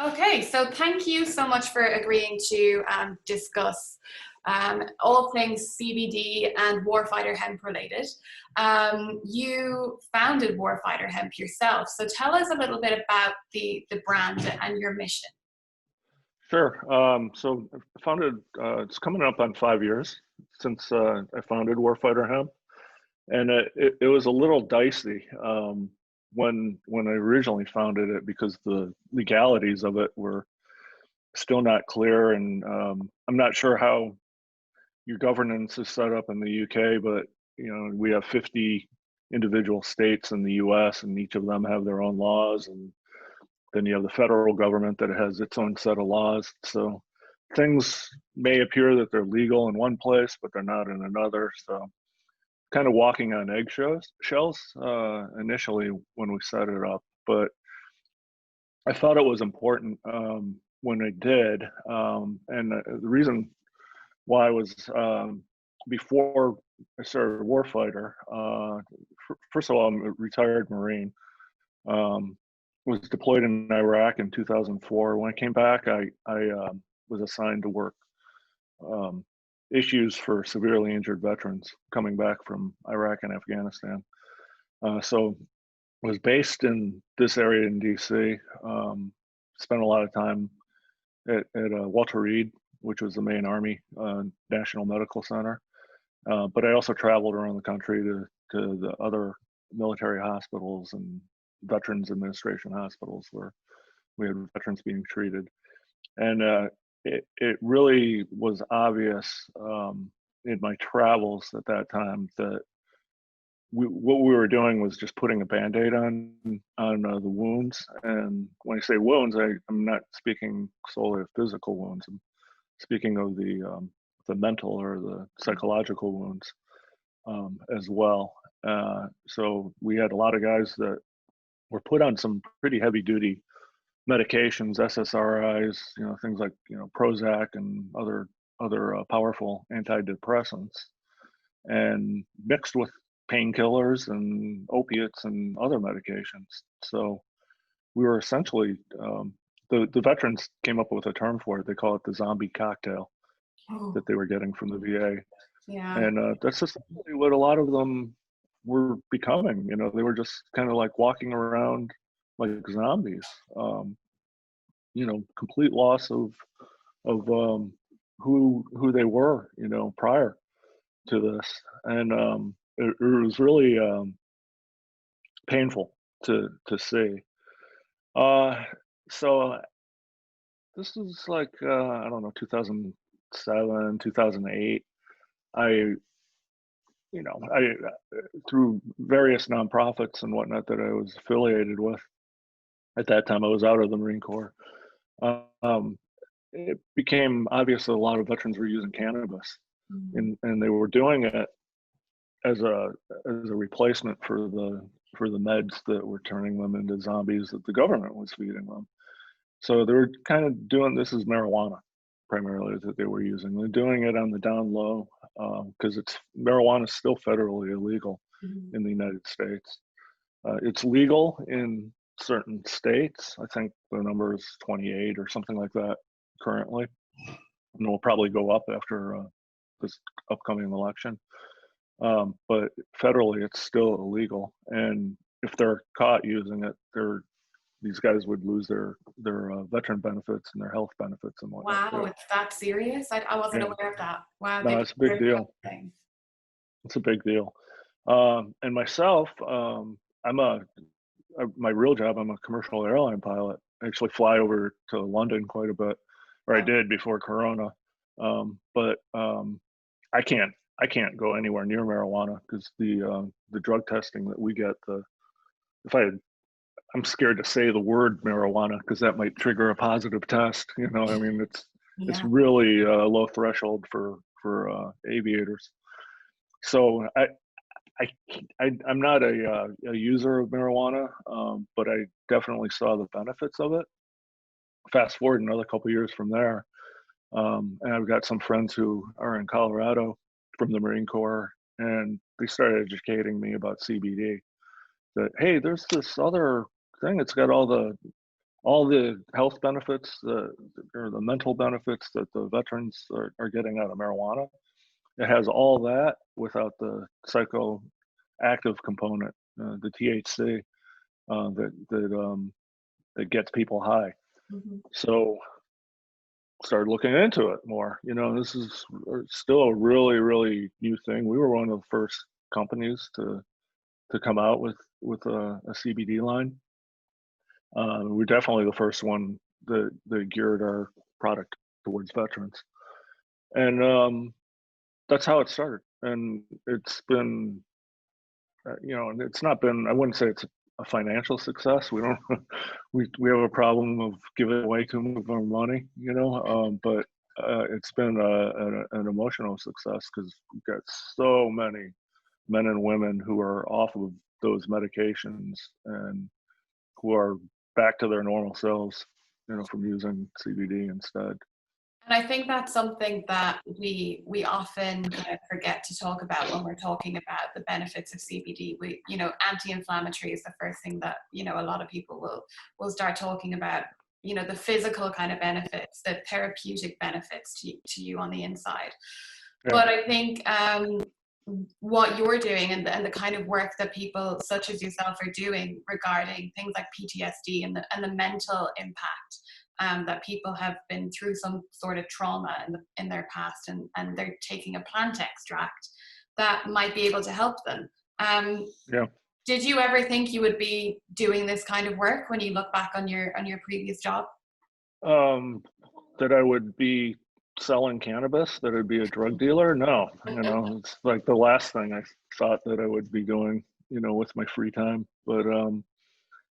Okay, so thank you so much for agreeing to discuss all things CBD and Warfighter Hemp related. You founded Warfighter Hemp yourself, so tell us a little bit about the brand and your mission. Sure. So I founded, it's coming up on 5 years since I founded Warfighter Hemp, and it was a little dicey when I originally founded it because the legalities of it were still not clear, and I'm not sure how your governance is set up in the UK, but we have 50 individual states in the US, and each of them have their own laws, and then you have the federal government that has its own set of laws. So things may appear that they're legal in one place, but they're not in another. So kind of walking on eggshells initially when we set it up. But I thought it was important when I did. And the reason why was before I started Warfighter, first of all, I'm a retired Marine. Was deployed in Iraq in 2004. When I came back, I was assigned to work issues for severely injured veterans coming back from Iraq and Afghanistan. So I was based in this area in DC. Spent a lot of time at Walter Reed, which was the main Army National Medical Center. But I also traveled around the country to the other military hospitals and Veterans Administration hospitals where we had veterans being treated. And it really was obvious in my travels at that time that what we were doing was just putting a Band-Aid on the wounds. And when I say wounds, I'm not speaking solely of physical wounds. I'm speaking of the mental or the psychological wounds as well. So we had a lot of guys that were put on some pretty heavy duty medications, SSRIs, things like Prozac and other powerful antidepressants, and mixed with painkillers and opiates and other medications. So we were essentially the veterans came up with a term for it. They call it the zombie cocktail that Oh, they were getting from the VA, yeah. and that's essentially what a lot of them were becoming. They were just kind of like walking around like zombies. Complete loss of who they were, prior to this, and it was really painful to see. Uh, so this is like I don't know, 2007, 2008. I I through various nonprofits and whatnot that I was affiliated with at that time. I was out of the Marine Corps. Um, it became obvious that a lot of veterans were using cannabis, Mm. and they were doing it as a replacement for the meds that were turning them into zombies that the government was feeding them. So they were kind of doing this as marijuana primarily that they were using. They're doing it on the down low because marijuana is still federally illegal Mhm. in the United States. It's legal in certain states. I think the number is 28 or something like that currently, and will probably go up after this upcoming election. But federally, it's still illegal, and if they're caught using it, these guys would lose their veteran benefits and their health benefits and whatnot Wow, too. it's that serious? I wasn't Yeah, aware of that. Wow, no, they it's a big deserve deal. everything. It's a big deal. And myself, I'm my real job. I'm a commercial airline pilot. I actually fly over to London quite a bit, or I Oh, did before Corona. But I can't go anywhere near marijuana because the drug testing that we get, if I had, I'm scared to say the word marijuana because that might trigger a positive test. I mean, it's yeah. really low threshold for aviators. So I'm not a user of marijuana, but I definitely saw the benefits of it. Fast forward another couple of years from there, and I've got some friends who are in Colorado from the Marine Corps, and they started educating me about CBD. That hey, there's this other thing. It's got all the all the health benefits, or the mental benefits that the veterans are getting out of marijuana. It has all that without the psychoactive component, the THC, that gets people high. Hmm. So started looking into it more. This is still a really, really new thing. We were one of the first companies to come out with a CBD line. We're definitely the first one that geared our product towards veterans, and that's how it started. And it's been, and it's not been. I wouldn't say it's a financial success. We don't. we have a problem of giving away too much of our money, but it's been an emotional success because we've got so many men and women who are off of those medications and who are back to their normal selves, from using CBD instead. And I think that's something that we often kind of forget to talk about when we're talking about the benefits of CBD. Anti-inflammatory is the first thing that, a lot of people will start talking about, the physical kind of benefits, the therapeutic benefits to you on the inside. Yeah. But I think what you're doing and the kind of work that people such as yourself are doing regarding things like PTSD and the mental impact, that people have been through some sort of trauma in their past, and they're taking a plant extract that might be able to help them. Yeah. Did you ever think you would be doing this kind of work when you look back on your previous job? That I would be selling cannabis, that I'd be a drug dealer? No, it's like the last thing I thought that I would be doing, with my free time. But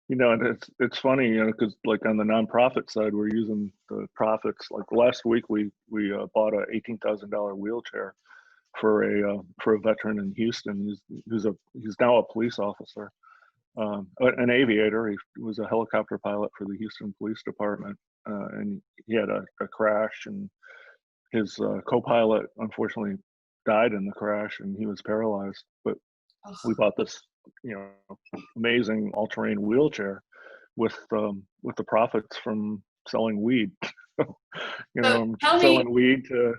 and it's funny, because like on the nonprofit side, we're using the profits. Like last week, we bought a $18,000 wheelchair for a veteran in Houston. He's now a police officer, an aviator. He was a helicopter pilot for the Houston Police Department, and he had a crash, and his co-pilot unfortunately died in the crash, and he was paralyzed. But we bought this, amazing all-terrain wheelchair with the profits from selling weed. So selling weed to.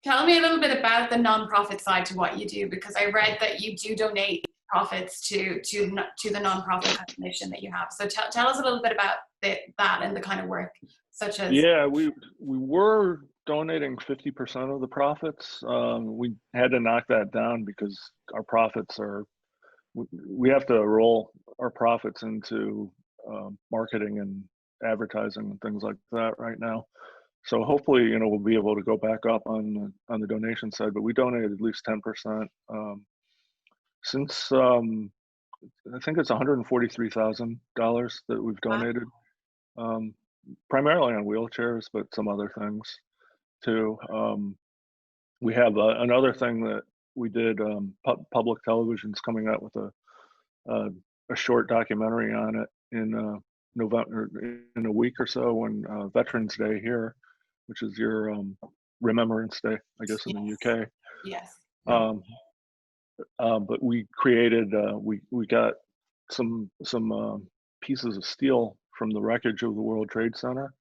Tell me a little bit about the nonprofit side to what you do, because I read that you do donate profits to the nonprofit kind of mission that you have. So tell us a little bit about that and the kind of work, such as. Yeah, we were donating 50% of the profits. We had to knock that down because our profits are. We have to roll our profits into marketing and advertising and things like that right now. So hopefully, we'll be able to go back up on the donation side. But we donated at least 10% since I think it's $143,000 that we've donated, primarily on wheelchairs, but some other things too. We have another thing that we did. Public television's coming out with a short documentary on it in November, in a week or so, when Veterans Day here, which is your Remembrance Day, I guess, in the UK. Yes. But we created, we got some pieces of steel from the wreckage of the World Trade Center,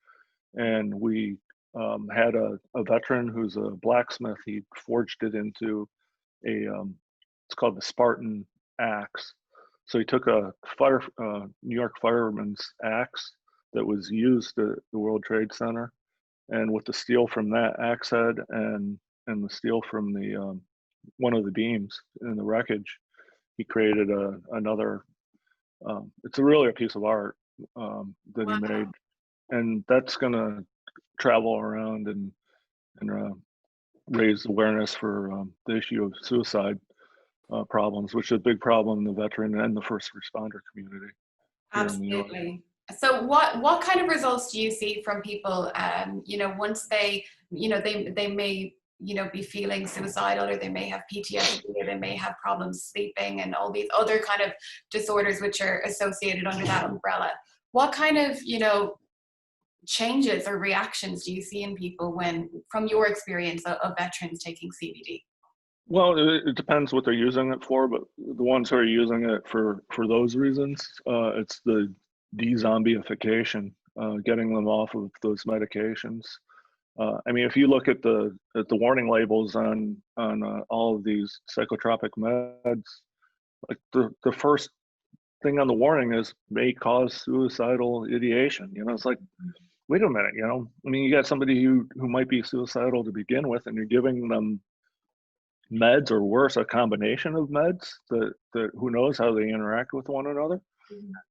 and we had a veteran who's a blacksmith. He forged it into it's called the Spartan axe. So he took a New York fireman's axe that was used at the World Trade Center, and with the steel from that axe head and the steel from the one of the beams in the wreckage, he created another. It's really a piece of art that he made, and that's gonna travel around and raise awareness for the issue of suicide problems, which is a big problem in the veteran and the first responder community. Absolutely. So what kind of results do you see from people, once they may, be feeling suicidal, or they may have PTSD, or they may have problems sleeping, and all these other kind of disorders which are associated under that umbrella? What kind of, changes or reactions do you see in people when, from your experience of veterans taking CBD? Well, it depends what they're using it for, but the ones who are using it for those reasons, it's the de-zombification getting them off of those medications. I mean, if you look at the warning labels on all of these psychotropic meds, like the first thing on the warning is may cause suicidal ideation. You know, it's like, wait a minute, you know, I mean, you got somebody who might be suicidal to begin with, and you're giving them meds, or worse, a combination of meds that who knows how they interact with one another.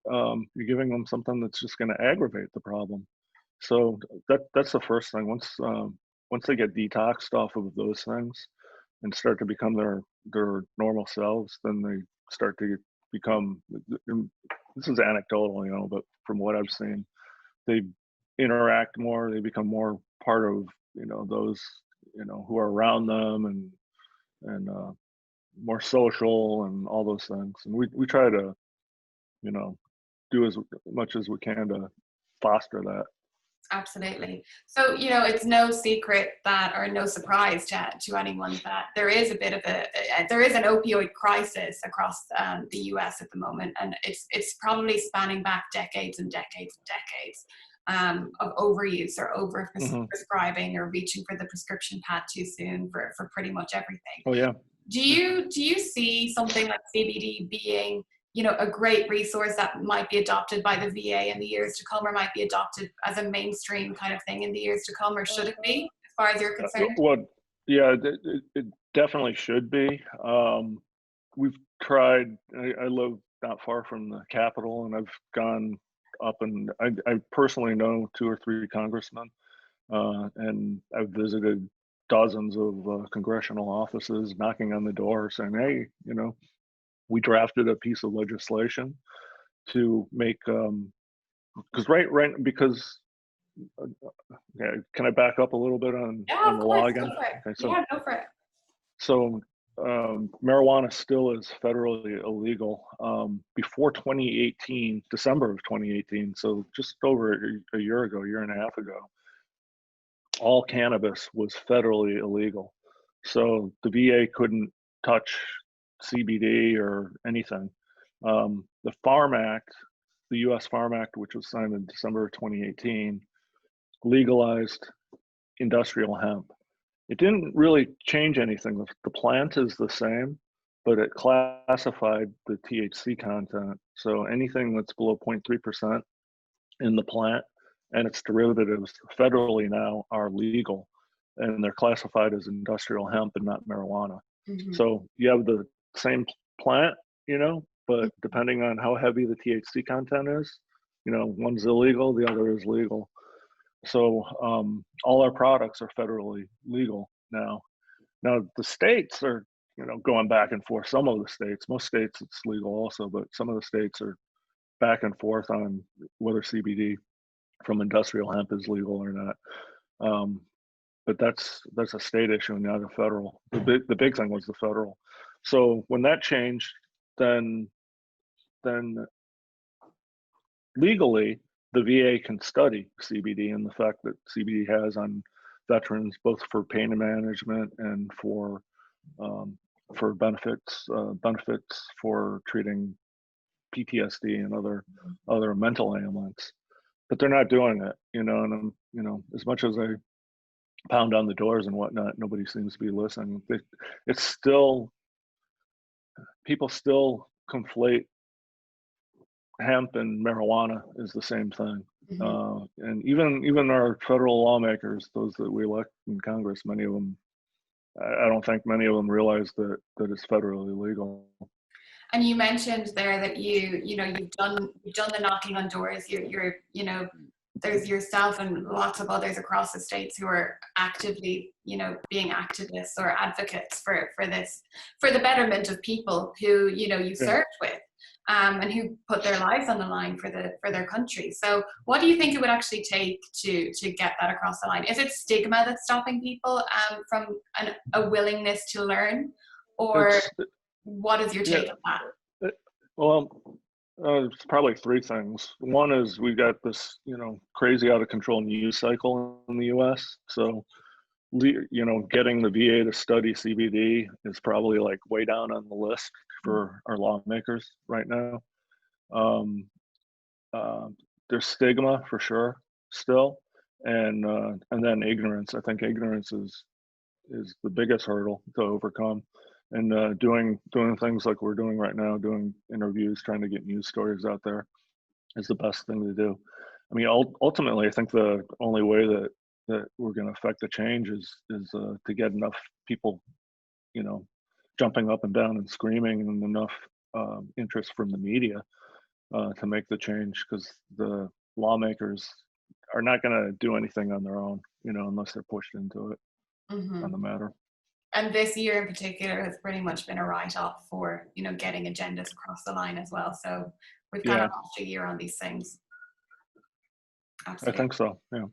You're giving them something that's just going to aggravate the problem. So that's the first thing. Once they get detoxed off of those things and start to become their normal selves, then they start to become, this is anecdotal, you know, but from what I've seen, they interact more, they become more part of, you know, those, you know, who are around them, and more social and all those things. And we try to, you know, do as much as we can to foster that. Absolutely. So, you know, it's no secret that, or no surprise to anyone, that there is a bit of there is an opioid crisis across the US at the moment, and it's probably spanning back decades and decades and decades of overuse or over prescribing, or reaching for the prescription pad too soon for pretty much everything. Oh yeah. Do you see something like CBD being, you know, a great resource that might be adopted by the VA in the years to come, or might be adopted as a mainstream kind of thing in the years to come, or should it be, as far as you're concerned? Well, yeah, it definitely should be. We've tried. I live not far from the Capitol, and I've gone up, and I personally know 2 or 3 congressmen, and I've visited dozens of congressional offices, knocking on the door saying, hey, you know, we drafted a piece of legislation to make, because because yeah, can I back up a little bit on Yeah, of the course, law go again? for it. Okay, so Yeah, go for it. so marijuana still is federally illegal. Before 2018, December of 2018, so just over a year ago, year and a half ago, all cannabis was federally illegal. So the VA couldn't touch CBD or anything. The Farm Act, the US Farm Act, which was signed in December of 2018, legalized industrial hemp. It didn't really change anything. The plant is the same, but it classified the THC content. So anything that's below 0.3% in the plant and its derivatives federally now are legal, and they're classified as industrial hemp and not marijuana. So you have the same plant, you know, but depending on how heavy the THC content is, you know, one's illegal, the other is legal. So all our products are federally legal now. Now the states are, you know, going back and forth. Some of the states, most states it's legal also, but some of the states are back and forth on whether CBD from industrial hemp is legal or not. But that's a state issue, not a federal. The big thing was the federal. So when that changed, then legally the VA can study CBD and the fact that CBD has on veterans, both for pain management and for benefits for treating PTSD and other mental ailments. But they're not doing it, you know. And you know, as much as I pound on the doors and whatnot, nobody seems to be listening. It's still, people still conflate hemp and marijuana is the same thing. And even our federal lawmakers, those that we elect in Congress, many of them, I don't think many of them realize that it's federally legal. And you mentioned there that you know you've done the knocking on doors. You're you know, there's yourself and lots of others across the states who are actively, you know, being activists or advocates for this, for the betterment of people who, you know, you served with, and who put their lives on the line for their country. So what do you think it would actually take to get that across the line? Is it stigma that's stopping people from a willingness to learn, or what is your take on that? Well, it's probably 3 things. One is we got this, you know, crazy out of control news cycle in the U.S. So, you know, getting the VA to study CBD is probably like way down on the list for our lawmakers right now. there's stigma for sure still, and then ignorance. I think ignorance is the biggest hurdle to overcome. And doing things like we're doing right now, doing interviews, trying to get news stories out there is the best thing to do. I mean, ultimately, I think the only way that we're going to affect the change is to get enough people, you know, jumping up and down and screaming, and enough interest from the media to make the change, because the lawmakers are not going to do anything on their own, you know, unless they're pushed into it on the matter. And this year in particular has pretty much been a write-off for, you know, getting agendas across the line as well. So we've kind Yeah, of lost a year on these things. I Absolutely. think so. Yeah.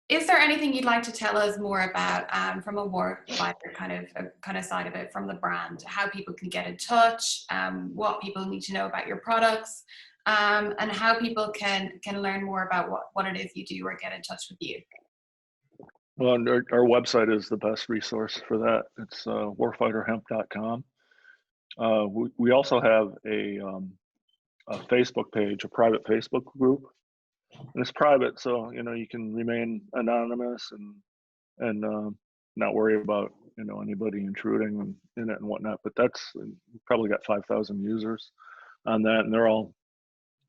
Is there anything you'd like to tell us more about from a warfighter kind of side of it, from the brand, how people can get in touch, what people need to know about your products, and how people can learn more about what it is you do or get in touch with you? Well, and our website is the best resource for that. It's warfighterhemp.com. We also have a Facebook page, a private Facebook group, and it's private, so you know you can remain anonymous and not worry about, you know, anybody intruding in it and whatnot. But that's, we probably got 5,000 users on that, and they're all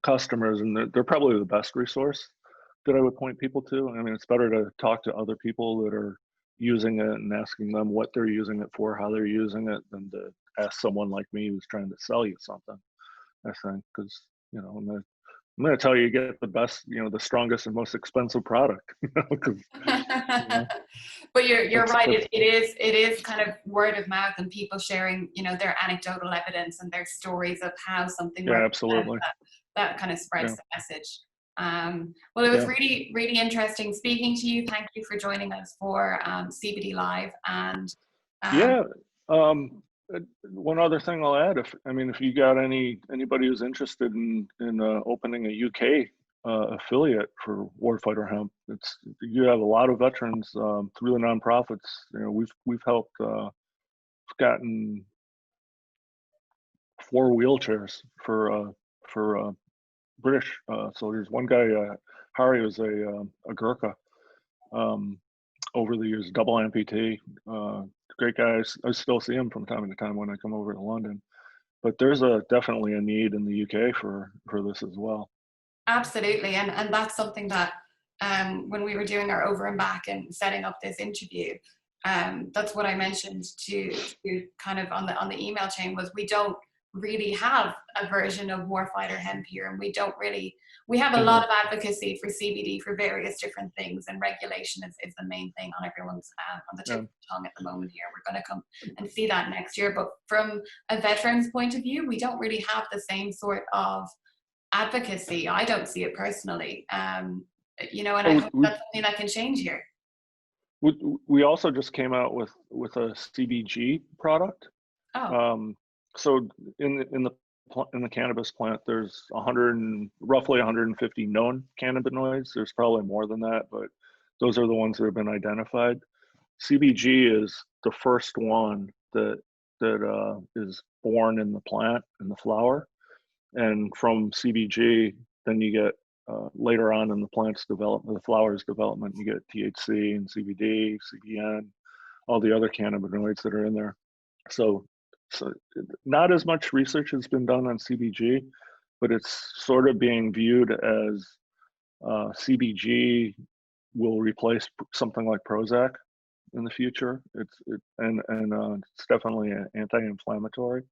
customers, and they're probably the best resource that I would point people to. I mean, it's better to talk to other people that are using it and asking them what they're using it for, how they're using it, than to ask someone like me who's trying to sell you something, I think, because, you know, I'm going to tell you, get the best, you know, the strongest and most expensive product, you know, because, you know, But you're right. that's, It is kind of word of mouth and people sharing, you know, their anecdotal evidence and their stories of how something yeah, works. absolutely. That kind of spreads Yeah. the message. Well, it was Yeah. really, really interesting speaking to you. Thank you for joining us for CBD Live. And Yeah. One other thing I'll add, if you got anybody who's interested in opening a UK affiliate for Warfighter Hemp, you have a lot of veterans through the nonprofits. You know, we've helped, gotten 4 wheelchairs for British soldiers. One guy, Harry, was a Gurkha. Um, Over the years, double amputee, great guys. I still see him from time to time when I come over to London. But there's definitely a need in the UK for this as well. absolutely. And that's something that when we were doing our over and back and setting up this interview, that's what I mentioned to kind of on the email chain, was we don't really have a version of Warfighter Hemp here, and we have a lot of advocacy for CBD for various different things, and regulation is the main thing on everyone's on the tip of the tongue at the moment here. We're going to come and see that next year, but from a veteran's point of view, we don't really have the same sort of advocacy. I don't see it personally, you know, and I hope that's something that can change here. We also just came out with a CBG product. Oh. So in the cannabis plant, there's roughly 150 known cannabinoids. There's probably more than that, but those are the ones that have been identified. CBG is the first one that is born in the plant, in the flower, and from CBG, then you get later on in the plant's development, the flower's development, you get THC and CBD, CBN, all the other cannabinoids that are in there. So not as much research has been done on CBG, but it's sort of being viewed as CBG will replace something like Prozac in the future. It's definitely anti-inflammatory.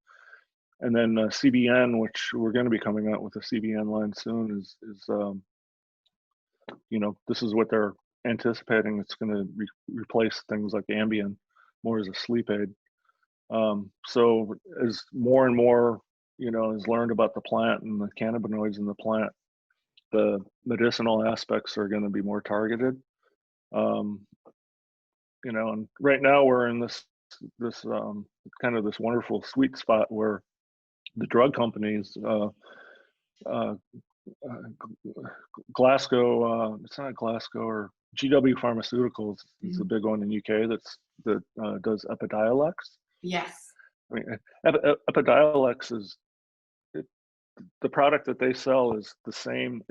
And then CBN, which we're going to be coming out with a CBN line soon, is you know, this is what they're anticipating. It's going to replace things like Ambien more as a sleep aid. So as more and more, you know, is learned about the plant and the cannabinoids in the plant, the medicinal aspects are going to be more targeted. You know, and right now we're in this kind of this wonderful sweet spot where the drug companies, Glasgow, it's not Glasgow, or GW Pharmaceuticals is the big one in UK that does Epidiolex. Yes. I mean, Epidiolex is, the product that they sell is the same.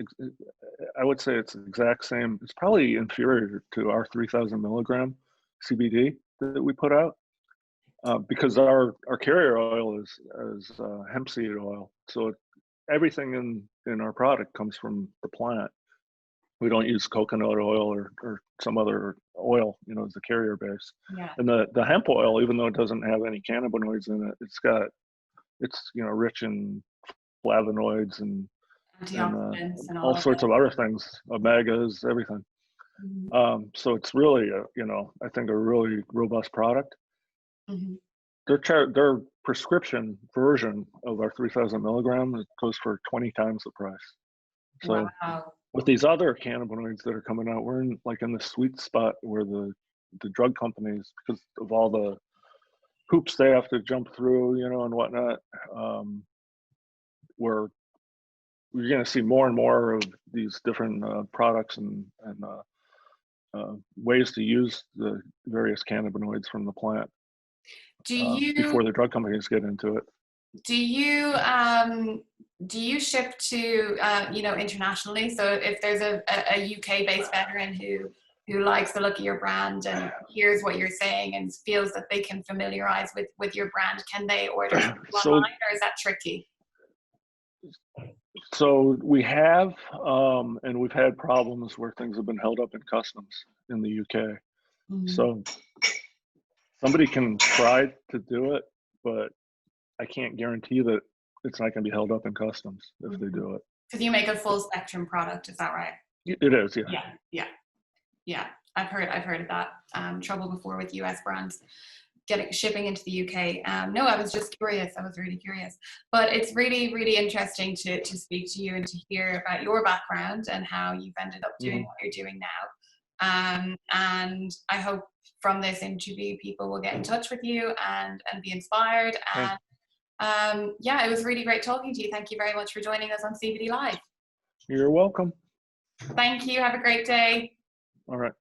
I would say it's the exact same. It's probably inferior to our 3,000 milligram CBD that we put out, because our carrier oil is hemp seed oil. So everything in our product comes from the plant. We don't use coconut oil or some other oil, as the carrier base. Yeah. And the hemp oil, even though it doesn't have any cannabinoids in it, it's rich in flavonoids and Antioxidants and all sorts of other things, omegas, everything. Mm-hmm. So it's really I think a really robust product. Mm-hmm. Their prescription version of our 3,000 milligram, it goes for 20 times the price. So Wow. with these other cannabinoids that are coming out, we're in the sweet spot where the drug companies, because of all the hoops they have to jump through, and whatnot, we're going to see more and more of these different products and ways to use the various cannabinoids from the plant before the drug companies get into it. Do you ship to internationally? So if there's a UK based veteran who likes the look of your brand and hears what you're saying and feels that they can familiarize with your brand, can they order online, or is that tricky? So we have, and we've had problems where things have been held up in customs in the UK. Mm-hmm. So somebody can try to do it, but I can't guarantee that it's not going to be held up in customs if they do it. Because you make a full spectrum product, is that right? It is, yeah. Yeah. I've heard of that trouble before with US brands shipping into the UK. No, I was just curious. I was really curious. But it's really, really interesting to speak to you and to hear about your background and how you've ended up doing what you're doing now. And I hope from this interview people will get in touch with you and be inspired. And it was really great talking to you. Thank you very much for joining us on CBD Live. You're welcome. Thank you. Have a great day. All right.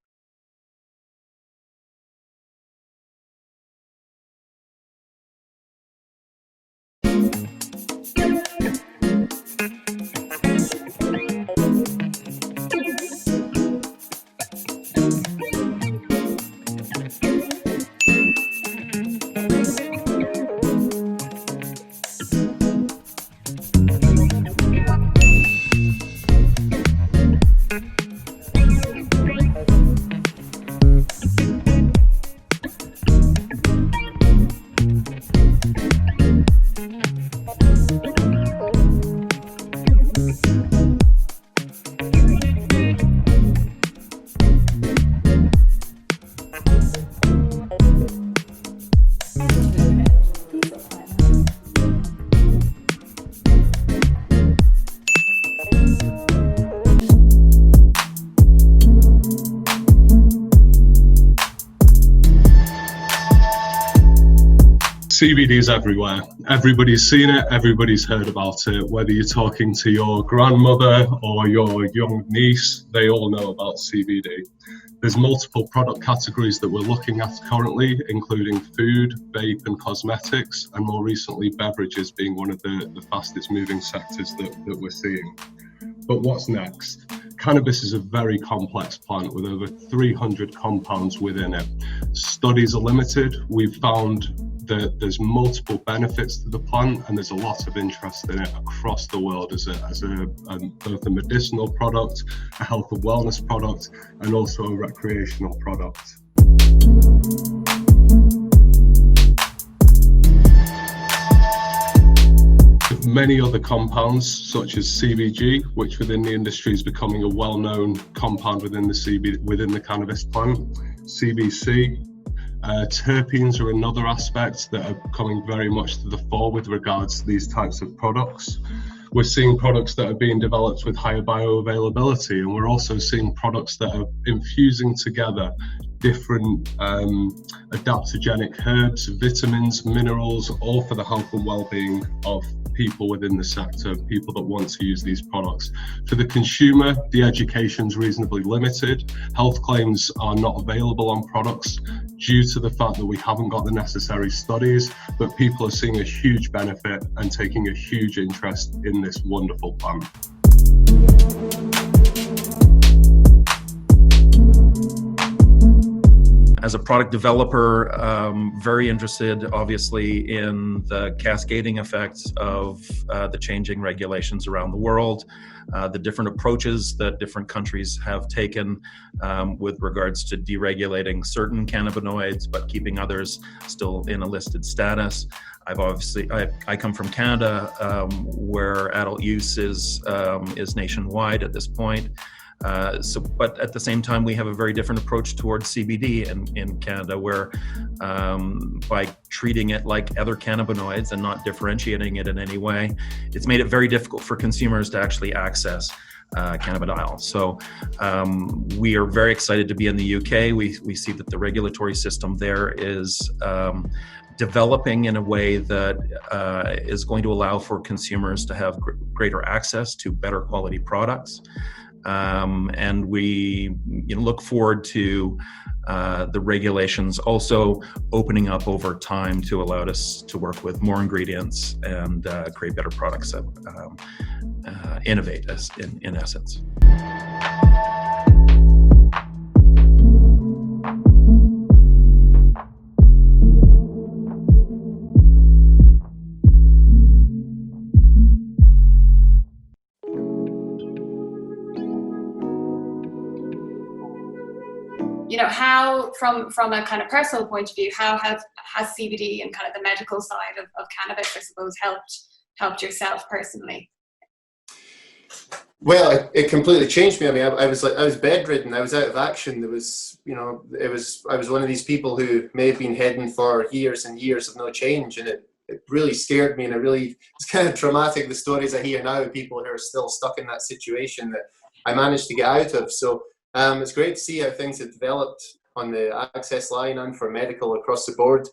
CBD is everywhere. Everybody's seen it, everybody's heard about it. Whether you're talking to your grandmother or your young niece, they all know about CBD. There's multiple product categories that we're looking at currently, including food, vape and cosmetics, and more recently beverages being one of the fastest moving sectors that we're seeing. But what's next? Cannabis is a very complex plant with over 300 compounds within it. Studies are limited. We've found that there's multiple benefits to the plant, and there's a lot of interest in it across the world as both a medicinal product, a health and wellness product, and also a recreational product. Many other compounds, such as CBG, which within the industry is becoming a well-known compound within the cannabis plant. CBC, terpenes are another aspect that are coming very much to the fore with regards to these types of products. We're seeing products that are being developed with higher bioavailability, and we're also seeing products that are infusing together different adaptogenic herbs, vitamins, minerals, all for the health and well-being of people within the sector, people that want to use these products. For the consumer, the education's reasonably limited. Health claims are not available on products due to the fact that we haven't got the necessary studies, but people are seeing a huge benefit and taking a huge interest in this wonderful plant. As a product developer, very interested, obviously, in the cascading effects of the changing regulations around the world, the different approaches that different countries have taken with regards to deregulating certain cannabinoids, but keeping others still in a listed status. I come from Canada, where adult use is nationwide at this point. But at the same time, we have a very different approach towards CBD in Canada, where by treating it like other cannabinoids and not differentiating it in any way, it's made it very difficult for consumers to actually access cannabidiol. So we are very excited to be in the UK. We see that the regulatory system there is developing in a way that is going to allow for consumers to have greater access to better quality products. And we look forward to the regulations also opening up over time to allow us to work with more ingredients and create better products that innovate in essence. How, from a kind of personal point of view, how has CBD and kind of the medical side of cannabis, I suppose, helped yourself personally? Well, it completely changed me. I mean, I was bedridden. I was out of action. I was one of these people who may have been heading for years and years of no change, and it really scared me, and it's kind of traumatic, the stories I hear now of people who are still stuck in that situation that I managed to get out of. So it's great to see how things have developed on the access line and for medical across the board.